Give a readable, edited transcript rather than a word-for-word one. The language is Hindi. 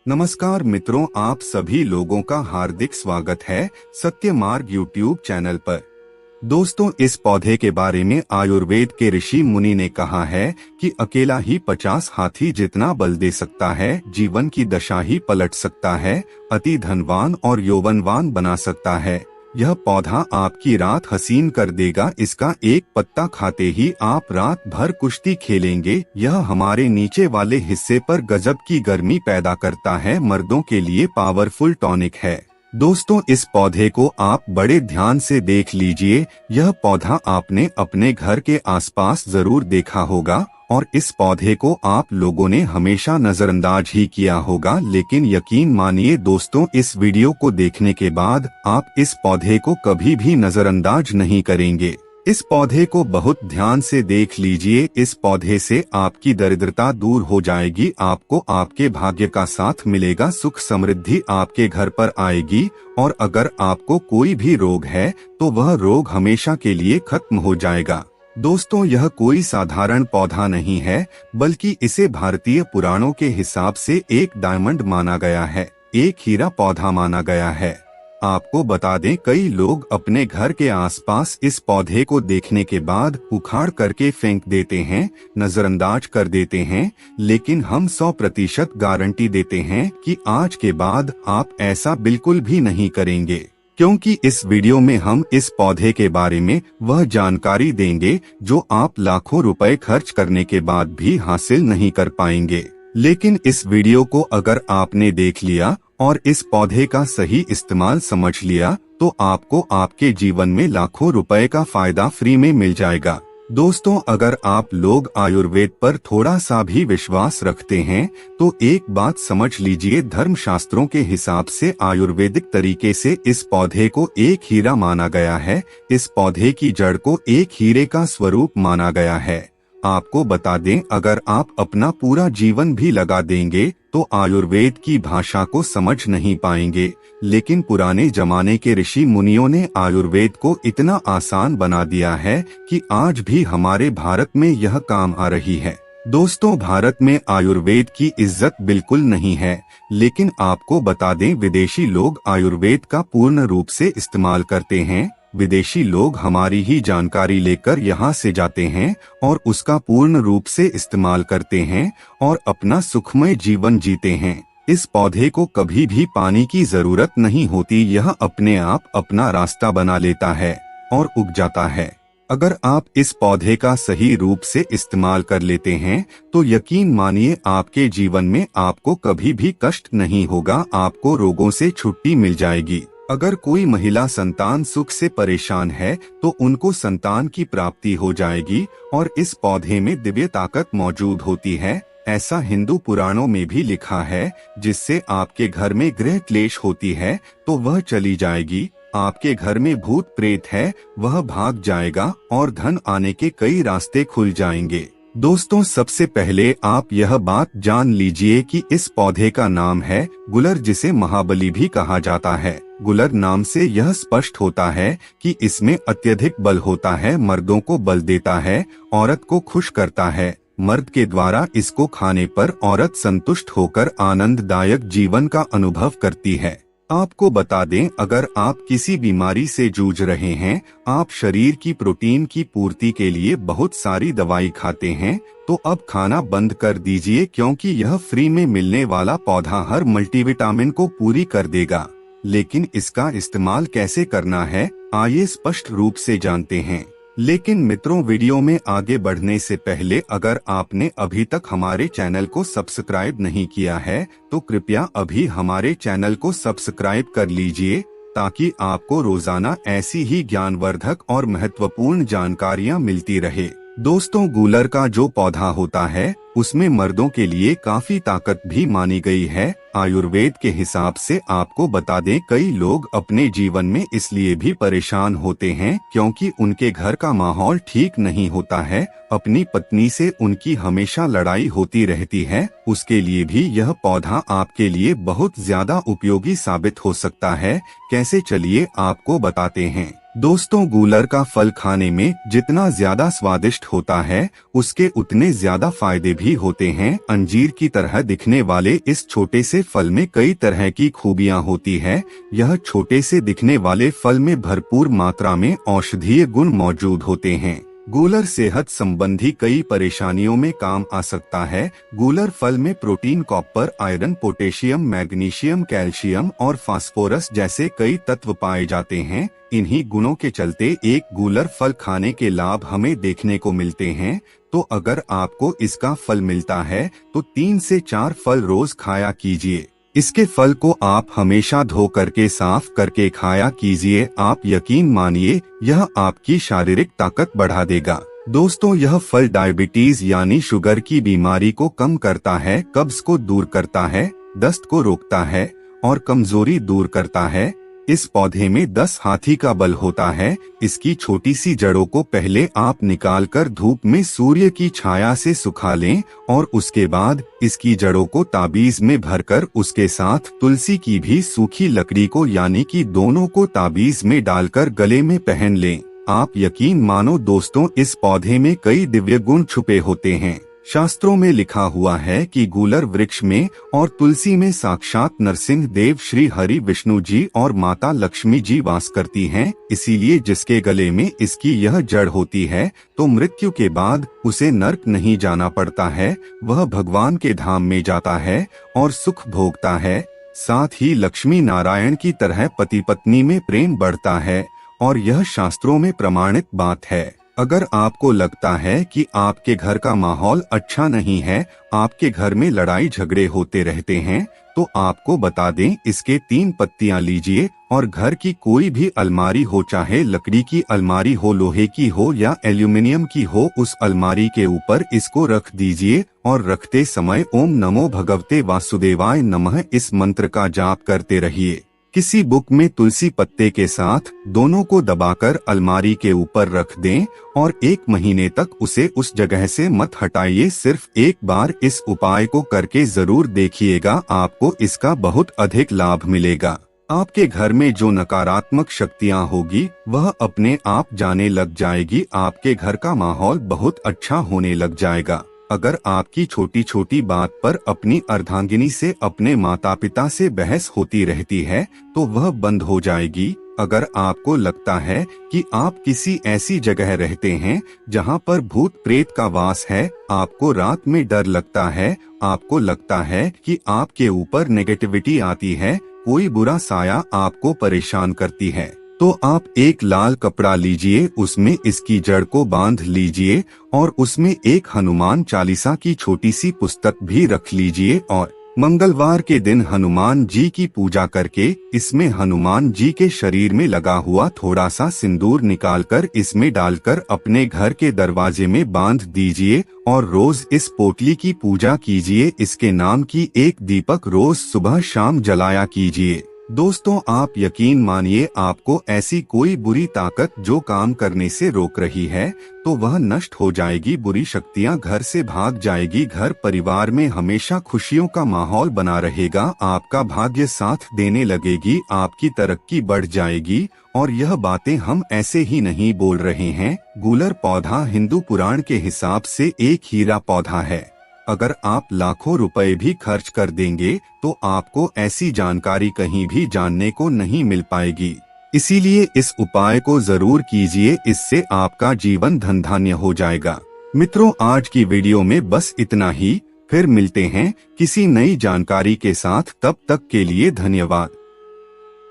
नमस्कार मित्रों, आप सभी लोगों का हार्दिक स्वागत है सत्य मार्ग यूट्यूब चैनल पर। दोस्तों, इस पौधे के बारे में आयुर्वेद के ऋषि मुनि ने कहा है कि अकेला ही 50 हाथी जितना बल दे सकता है, जीवन की दशा ही पलट सकता है, अति धनवान और यौवनवान बना सकता है। यह पौधा आपकी रात हसीन कर देगा। इसका एक पत्ता खाते ही आप रात भर कुश्ती खेलेंगे। यह हमारे नीचे वाले हिस्से पर गजब की गर्मी पैदा करता है। मर्दों के लिए पावरफुल टॉनिक है। दोस्तों, इस पौधे को आप बड़े ध्यान से देख लीजिए। यह पौधा आपने अपने घर के आसपास जरूर देखा होगा और इस पौधे को आप लोगों ने हमेशा नजरअंदाज ही किया होगा, लेकिन यकीन मानिए दोस्तों, इस वीडियो को देखने के बाद आप इस पौधे को कभी भी नजरअंदाज नहीं करेंगे। इस पौधे को बहुत ध्यान से देख लीजिए। इस पौधे से आपकी दरिद्रता दूर हो जाएगी। आपको आपके भाग्य का साथ मिलेगा। सुख समृद्धि आपके घर पर आएगी और अगर आपको कोई भी रोग है तो वह रोग हमेशा के लिए खत्म हो जाएगा। दोस्तों, यह कोई साधारण पौधा नहीं है, बल्कि इसे भारतीय पुराणों के हिसाब से एक डायमंड माना गया है, एक हीरा पौधा माना गया है। आपको बता दें, कई लोग अपने घर के आसपास इस पौधे को देखने के बाद उखाड़ करके फेंक देते हैं, नजरअंदाज कर देते हैं, लेकिन हम 100% गारंटी देते हैं कि आज के बाद आप ऐसा बिल्कुल भी नहीं करेंगे, क्योंकि इस वीडियो में हम इस पौधे के बारे में वह जानकारी देंगे जो आप लाखों रुपए खर्च करने के बाद भी हासिल नहीं कर पाएंगे। लेकिन इस वीडियो को अगर आपने देख लिया और इस पौधे का सही इस्तेमाल समझ लिया तो आपको आपके जीवन में लाखों रुपए का फायदा फ्री में मिल जाएगा। दोस्तों, अगर आप लोग आयुर्वेद पर थोड़ा सा भी विश्वास रखते हैं तो एक बात समझ लीजिए, धर्मशास्त्रों के हिसाब से आयुर्वेदिक तरीके से इस पौधे को एक हीरा माना गया है। इस पौधे की जड़ को एक हीरे का स्वरूप माना गया है। आपको बता दें, अगर आप अपना पूरा जीवन भी लगा देंगे तो आयुर्वेद की भाषा को समझ नहीं पाएंगे, लेकिन पुराने जमाने के ऋषि मुनियों ने आयुर्वेद को इतना आसान बना दिया है कि आज भी हमारे भारत में यह काम आ रही है। दोस्तों, भारत में आयुर्वेद की इज्जत बिल्कुल नहीं है, लेकिन आपको बता दें, विदेशी लोग आयुर्वेद का पूर्ण रूप से इस्तेमाल करते हैं। विदेशी लोग हमारी ही जानकारी लेकर यहाँ से जाते हैं और उसका पूर्ण रूप से इस्तेमाल करते हैं और अपना सुखमय जीवन जीते हैं। इस पौधे को कभी भी पानी की जरूरत नहीं होती। यह अपने आप अपना रास्ता बना लेता है और उग जाता है। अगर आप इस पौधे का सही रूप से इस्तेमाल कर लेते हैं तो यकीन मानिए, आपके जीवन में आपको कभी भी कष्ट नहीं होगा। आपको रोगों से छुट्टी मिल जाएगी। अगर कोई महिला संतान सुख से परेशान है तो उनको संतान की प्राप्ति हो जाएगी और इस पौधे में दिव्य ताकत मौजूद होती है। ऐसा हिंदू पुराणों में भी लिखा है, जिससे आपके घर में गृह क्लेश होती है तो वह चली जाएगी। आपके घर में भूत प्रेत है, वह भाग जाएगा और धन आने के कई रास्ते खुल जाएंगे। दोस्तों, सबसे पहले आप यह बात जान लीजिए कि इस पौधे का नाम है गुलर, जिसे महाबली भी कहा जाता है। गुलर नाम से यह स्पष्ट होता है कि इसमें अत्यधिक बल होता है। मर्दों को बल देता है, औरत को खुश करता है। मर्द के द्वारा इसको खाने पर औरत संतुष्ट होकर आनंददायक जीवन का अनुभव करती है। आपको बता दें, अगर आप किसी बीमारी से जूझ रहे हैं, आप शरीर की प्रोटीन की पूर्ति के लिए बहुत सारी दवाई खाते हैं, तो अब खाना बंद कर दीजिए, क्योंकि यह फ्री में मिलने वाला पौधा हर मल्टीविटामिन को पूरी कर देगा। लेकिन इसका इस्तेमाल कैसे करना है, आइए स्पष्ट रूप से जानते हैं। लेकिन मित्रों, वीडियो में आगे बढ़ने से पहले अगर आपने अभी तक हमारे चैनल को सब्सक्राइब नहीं किया है तो कृपया अभी हमारे चैनल को सब्सक्राइब कर लीजिए, ताकि आपको रोजाना ऐसी ही ज्ञानवर्धक और महत्वपूर्ण जानकारियां मिलती रहे। दोस्तों, गुलर का जो पौधा होता है उसमें मर्दों के लिए काफी ताकत भी मानी गई है। आयुर्वेद के हिसाब से आपको बता दें, कई लोग अपने जीवन में इसलिए भी परेशान होते हैं क्योंकि उनके घर का माहौल ठीक नहीं होता है। अपनी पत्नी से उनकी हमेशा लड़ाई होती रहती है। उसके लिए भी यह पौधा आपके लिए बहुत ज्यादा उपयोगी साबित हो सकता है। कैसे, चलिए आपको बताते हैं। दोस्तों, गूलर का फल खाने में जितना ज्यादा स्वादिष्ट होता है, उसके उतने ज्यादा फायदे भी होते हैं। अंजीर की तरह दिखने वाले इस छोटे से फल में कई तरह की खूबियां होती है। यह छोटे से दिखने वाले फल में भरपूर मात्रा में औषधीय गुण मौजूद होते हैं। गूलर सेहत संबंधी कई परेशानियों में काम आ सकता है। गूलर फल में protein, copper, iron, potassium, magnesium, calcium और फास्फोरस जैसे कई तत्व पाए जाते हैं। इन्हीं गुणों के चलते एक गूलर फल खाने के लाभ हमें देखने को मिलते हैं। तो अगर आपको इसका फल मिलता है तो 3 से 4 फल रोज खाया कीजिए। इसके फल को आप हमेशा धो करके साफ करके खाया कीजिए। आप यकीन मानिए, यह आपकी शारीरिक ताकत बढ़ा देगा। दोस्तों, यह फल डायबिटीज यानी शुगर की बीमारी को कम करता है, कब्ज को दूर करता है, दस्त को रोकता है और कमजोरी दूर करता है। इस पौधे में 10 हाथी का बल होता है। इसकी छोटी सी जड़ों को पहले आप निकालकर धूप में सूर्य की छाया से सुखा लें और उसके बाद इसकी जड़ों को ताबीज में भरकर उसके साथ तुलसी की भी सूखी लकड़ी को यानी कि दोनों को ताबीज में डालकर गले में पहन लें। आप यकीन मानो दोस्तों, इस पौधे में कई दिव्य गुण छुपे होते हैं। शास्त्रों में लिखा हुआ है कि गूलर वृक्ष में और तुलसी में साक्षात नरसिंह देव, श्री हरि विष्णु जी और माता लक्ष्मी जी वास करती हैं। इसीलिए जिसके गले में इसकी यह जड़ होती है तो मृत्यु के बाद उसे नर्क नहीं जाना पड़ता है, वह भगवान के धाम में जाता है और सुख भोगता है। साथ ही लक्ष्मी नारायण की तरह पति पत्नी में प्रेम बढ़ता है और यह शास्त्रों में प्रमाणित बात है। अगर आपको लगता है कि आपके घर का माहौल अच्छा नहीं है, आपके घर में लड़ाई झगड़े होते रहते हैं, तो आपको बता दें, इसके 3 पत्तियां लीजिए और घर की कोई भी अलमारी हो, चाहे लकड़ी की अलमारी हो, लोहे की हो या एल्यूमिनियम की हो, उस अलमारी के ऊपर इसको रख दीजिए और रखते समय ओम नमो भगवते वासुदेवाय नमः इस मंत्र का जाप करते रहिए। किसी बुक में तुलसी पत्ते के साथ दोनों को दबाकर अलमारी के ऊपर रख दें और 1 महीने तक उसे उस जगह से मत हटाइए। सिर्फ एक बार इस उपाय को करके जरूर देखिएगा, आपको इसका बहुत अधिक लाभ मिलेगा। आपके घर में जो नकारात्मक शक्तियां होगी वह अपने आप जाने लग जाएगी। आपके घर का माहौल बहुत अच्छा होने लग जाएगा। अगर आपकी छोटी छोटी बात पर अपनी अर्धांगिनी से, अपने माता पिता से बहस होती रहती है तो वह बंद हो जाएगी। अगर आपको लगता है कि आप किसी ऐसी जगह रहते हैं जहां पर भूत प्रेत का वास है, आपको रात में डर लगता है, आपको लगता है कि आपके ऊपर नेगेटिविटी आती है, कोई बुरा साया आपको परेशान करती है, तो आप एक लाल कपड़ा लीजिए, उसमें इसकी जड़ को बांध लीजिए और उसमें एक हनुमान चालीसा की छोटी सी पुस्तक भी रख लीजिए और मंगलवार के दिन हनुमान जी की पूजा करके इसमें हनुमान जी के शरीर में लगा हुआ थोड़ा सा सिंदूर निकालकर इसमें डालकर अपने घर के दरवाजे में बांध दीजिए और रोज इस पोटली की पूजा कीजिए। इसके नाम की एक दीपक रोज सुबह शाम जलाया कीजिए। दोस्तों, आप यकीन मानिए, आपको ऐसी कोई बुरी ताकत जो काम करने से रोक रही है तो वह नष्ट हो जाएगी। बुरी शक्तियां घर से भाग जाएगी। घर परिवार में हमेशा खुशियों का माहौल बना रहेगा। आपका भाग्य साथ देने लगेगी, आपकी तरक्की बढ़ जाएगी। और यह बातें हम ऐसे ही नहीं बोल रहे हैं। गूलर पौधा हिंदू पुराण के हिसाब से एक हीरा पौधा है। अगर आप लाखों रुपए भी खर्च कर देंगे तो आपको ऐसी जानकारी कहीं भी जानने को नहीं मिल पाएगी। इसीलिए इस उपाय को जरूर कीजिए, इससे आपका जीवन धनधान्य हो जाएगा। मित्रों, आज की वीडियो में बस इतना ही। फिर मिलते हैं किसी नई जानकारी के साथ, तब तक के लिए धन्यवाद।